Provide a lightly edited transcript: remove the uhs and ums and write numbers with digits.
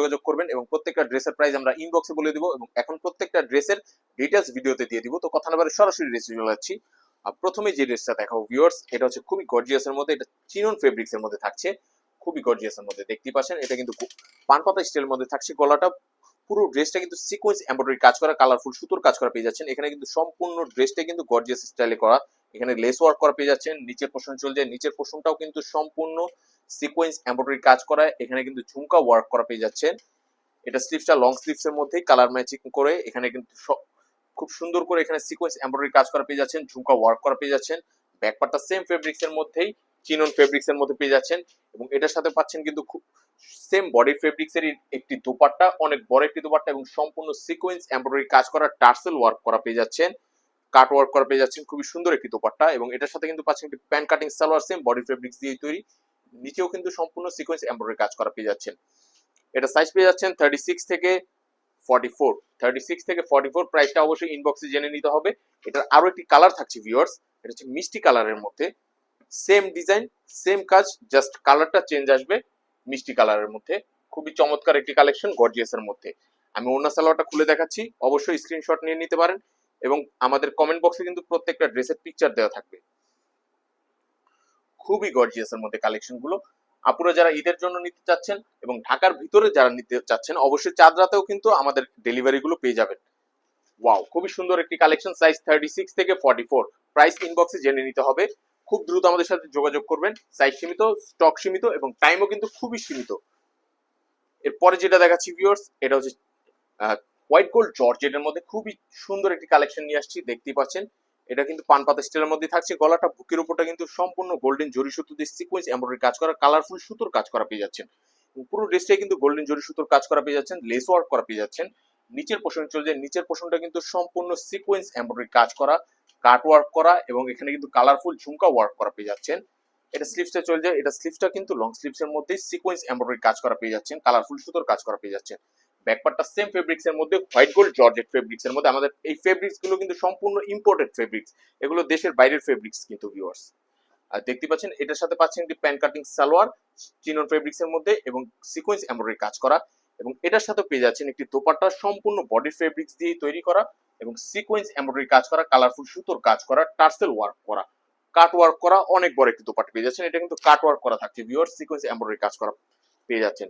যোগাযোগ করবেন এবং প্রত্যেকটা ড্রেসের প্রাইস আমরা ইনবক্সে বলে দিব এবং এখন প্রত্যেকটা ড্রেসের ডিটেলস ভিডিওতে দিয়ে দিব। তো কথা না বলে সরাসরি ড্রেসে চলে যাচ্ছি। প্রথমে যে ড্রেসটা দেখাবো ভিউয়ার্স, এটা হচ্ছে খুবই গর্জিয়াস এর মধ্যে, এটা চিনন ফেব্রিক্স এর মধ্যে থাকছে, খুবই গর্জিয়াস এর মধ্যে দেখতে পাচ্ছেন। এটা কিন্তু পানপাতা স্টাইলের মধ্যে থাকছে। গলাটা পুরো ড্রেসটা কিন্তু সিকোয়েন্স এমব্রয়ডারি কাজ করা, কালারফুল সুতোর কাজ করা পেয়ে যাচ্ছেন। এখানে কিন্তু সম্পূর্ণ ড্রেসটা কিন্তু গর্জিয়াস স্টাইলে করা, এখানে লেস ওয়ার্ক করা পেয়ে যাচ্ছেন। নিচের পোর্শন চলে যায়, নিচের পোর্শনটাও কিন্তু সম্পূর্ণ সিকোয়েন্স এমব্রয়ডারি কাজ করা, এখানে কিন্তু ঝুমকা ওয়ার্ক করা পেয়ে যাচ্ছেন। এটা স্লিভসটা লং স্লিভস এর মধ্যেই কালার ম্যাচিং করে, এখানে কিন্তু খুব সুন্দর করে এখানে সিকোয়েন্স এমব্রয়ডারি কাজ করা পেয়ে যাচ্ছেন, ঝুমকা ওয়ার্ক করা পেয়ে যাচ্ছেন। ব্যাকপার্টটা সেম ফেব্রিক্স এর মধ্যেই চিনন ফেব্রিক্স এর মধ্যে পেয়ে যাচ্ছেন এবং এটার সাথে পাচ্ছেন কিন্তু খুব সেম বডি ফেব্রিক্স এর একটি দোপাট্টা, অনেক বড় একটি দোপাট্টা এবং সম্পূর্ণ সিকোয়েন্স এমব্রয়ডারি কাজ করা, টার্সেল ওয়ার্ক করা পেয়ে যাচ্ছেন, কাট ওয়ার্ক করা পেয়ে যাচ্ছেন। খুবই সুন্দর একটি দোপাট্টা এবং এটার সাথে কিন্তু পাচ্ছেন একটি pant cutting salwar, same body fabrics দিয়ে তৈরি, নিচেও কিন্তু সম্পূর্ণ সিকোয়েন্স এমব্রয়ডারি কাজ করা পেয়ে যাচ্ছেন। এটা সাইজ পেয়ে যাচ্ছেন 36 থেকে 44, 36 থেকে 44। প্রাইসটা অবশ্যই ইনবক্সে জেনে নিতে হবে। এটার আরো একটি কালার থাকছে ভিউয়ার্স, এটা হচ্ছে মিষ্টি কালারের মধ্যে, সেম ডিজাইন সেম কাজ, জাস্ট কালারটা চেঞ্জ আসবে, মিষ্টি কালারের মধ্যে। খুবই চমৎকার একটি কালেকশন গর্জিয়াস এর মধ্যে। আমি ওড়না সালোয়ারটা খুলে দেখাচ্ছি, অবশ্যই স্ক্রিনশট নিয়ে নিতে পারেন এবং আমাদের কমেন্ট বক্সে কিন্তু প্রত্যেকটা ড্রেসের পিকচার দেওয়া থাকবে। খুবই গর্জিয়াস এর মধ্যে কালেকশন গুলো। আপুরা যারা ঈদের জন্য নিতে চাচ্ছেন এবং ঢাকার ভিতরে যারা নিতে চাচ্ছেন, অবশ্যই চাঁদ রাতেও কিন্তু আমাদের ডেলিভারি গুলো পেয়ে যাবেন। ওয়াও, খুবই সুন্দর একটি কালেকশন, সাইজ 36 থেকে 44। প্রাইস ইনবক্সে জেনে নিতে হবে। খুব দ্রুত আমাদের সাথে যোগাযোগ করবেন, সাইজ সীমিত, স্টক সীমিত এবং টাইমও কিন্তু খুবই সীমিত। এরপরে যেটা দেখাচ্ছি ভিউয়ার্স, এটা হচ্ছে হোয়াইট গোল্ড জর্জেটের মধ্যে খুবই সুন্দর একটি কালেকশন নিয়ে আসছি, দেখতেই পাচ্ছেন। এটা কিন্তু পানপাতা স্টাইলের মধ্যে থাকছে। গলাটা বুকের উপরটা কিন্তু সম্পূর্ণ গোল্ডেন জরি সুতো দিয়ে সিকোয়েন্স এমব্রয়ডারি কাজ করা, কালারফুল সুতোর কাজ করা পেয়ে যাচ্ছেন। পুরো ড্রেসটাই কিন্তু গোল্ডেন জরি সুতোর কাজ করা পেয়ে যাচ্ছেন, লেস ওয়ার্ক করা পেয়ে যাচ্ছেন। নিচের পোর্শন চলে যায়, নিচের পোর্শনটা কিন্তু সম্পূর্ণ সিকোয়েন্স এমব্রয়ডারি কাজ করা, কাট ওয়ার্ক করা এবং এখানে কিন্তু কালারফুল ঝুমকা ওয়ার্ক করা পেয়ে যাচ্ছেন। এটা স্লিভসটা চলে যায়, এটা স্লিভসটা কিন্তু লং স্লিভস এর মধ্যে সিকোয়েন্স এমব্রয়ডারি কাজ করা পেয়ে যাচ্ছেন, কালারফুল সুতোর কাজ করা পেয়ে যাচ্ছেন। ব্যাকপার্টটা সেম ফেব্রিক্স এর মধ্যে, হোয়াইট গোল্ড জর্জেট ফেব্রিক্স এর মধ্যে। আমাদের এই ফেব্রিক্স গুলো কিন্তু সম্পূর্ণ ইম্পোর্টেড ফেব্রিক্স, এগুলো দেশের বাইরের ফেব্রিক্স কিন্তু ভিউয়ার্স। আর দেখতে পাচ্ছেন এটার সাথে পাচ্ছেন একটি pant cutting salwar chinon fabrics এর মধ্যে এবং সিকোয়েন্স এমব্রয়ডারি কাজ করা এবং এটার সাথে পেয়ে যাচ্ছেন একটি দোপাট্টা সম্পূর্ণ বডি ফেব্রিক্স দিয়ে তৈরি করা এবং সিকোয়েন্স এমব্রয়ডারি কাজ করা, কালারফুল সুতোর কাজ করা, টার্সেল ওয়ার্ক করা, কাট ওয়ার্ক করা, অনেক বড় একটি দোপাট্টা পেয়ে যাচ্ছেন। এটা কিন্তু কাট ওয়ার্ক করা থাকছে ভিউয়ার্স, সিকোয়েন্স এমব্রয়ডারি কাজ করা পেয়ে যাচ্ছেন।